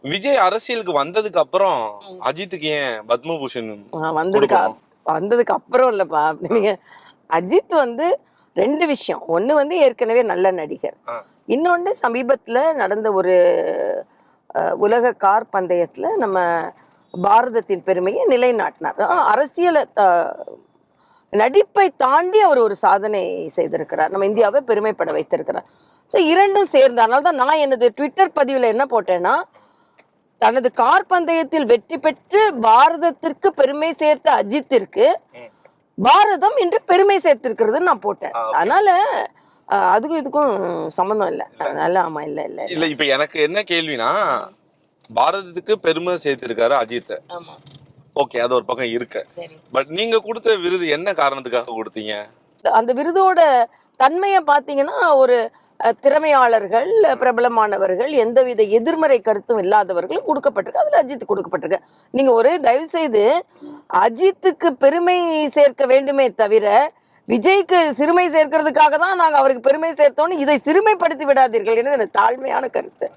விஜய் அரசியலுக்கு வந்ததுக்கு அப்புறம் அஜித்துக்கு ஏன் பத்மபூஷன் வந்ததுக்கு அப்புறம் இல்லப்பா. நீங்க அஜித் வந்து 2 விஷயம். ஒண்ணு வந்து ஏற்கனவே நல்ல நடிகர், இன்னொன்று சமீபத்துல நடந்த ஒரு உலக கார் பந்தயத்துல நம்ம பாரதத்தின் பெருமையை நிலைநாட்டினார். அரசியலை நடிப்பை தாண்டி அவர் ஒரு சாதனை செய்திருக்கிறார், நம்ம இந்தியாவை பெருமைப்பட வைத்திருக்கிறார். ஸோ இரண்டும் சேர்ந்து, அதனால தான் நான் எனது ட்விட்டர் பதிவில் என்ன போட்டேன்னா, தனது கார் பந்தயத்தில் வெற்றி பெற்று பாரதத்திற்கு பெருமை சேர்த்த அஜித்திற்கு பாரதம் என்று பெருமை சேர்த்திருக்கிறது நான் போட்டேன். அதனால அதுக்கும் இதுக்கும் சம்பந்தம் இல்லை. அதனால ஆமா, இல்ல இல்ல இல்ல. இப்ப எனக்கு என்ன கேள்வினா, பாரதத்துக்கு பெருமை சேர்த்திருக்காரு அஜித். ஓகே, அது ஒரு பக்கம் இருக்கு. பட் நீங்க கொடுத்த விருது என்ன காரணத்துக்காக கொடுத்தீங்க? அந்த விருதோட தன்மையை பாத்தீங்கன்னா, ஒரு திறமையாளர்கள், பிரபலமானவர்கள், எந்தவித எதிர்மறை கருத்தும் இல்லாதவர்களும் கொடுக்கப்பட்டிருக்கு. அதுல அஜித் கொடுக்கப்பட்டிருக்கு. நீங்க ஒரு தயவு செய்து அஜித்துக்கு பெருமை சேர்க்க வேண்டுமே தவிர விஜய்க்கு சிறுமை சேர்க்கிறதுக்காக தான் நாங்க அவருக்கு பெருமை சேர்த்தோம்னு இதை சிறுமைப்படுத்தி விடாதீர்கள். தாழ்மையான கருத்து.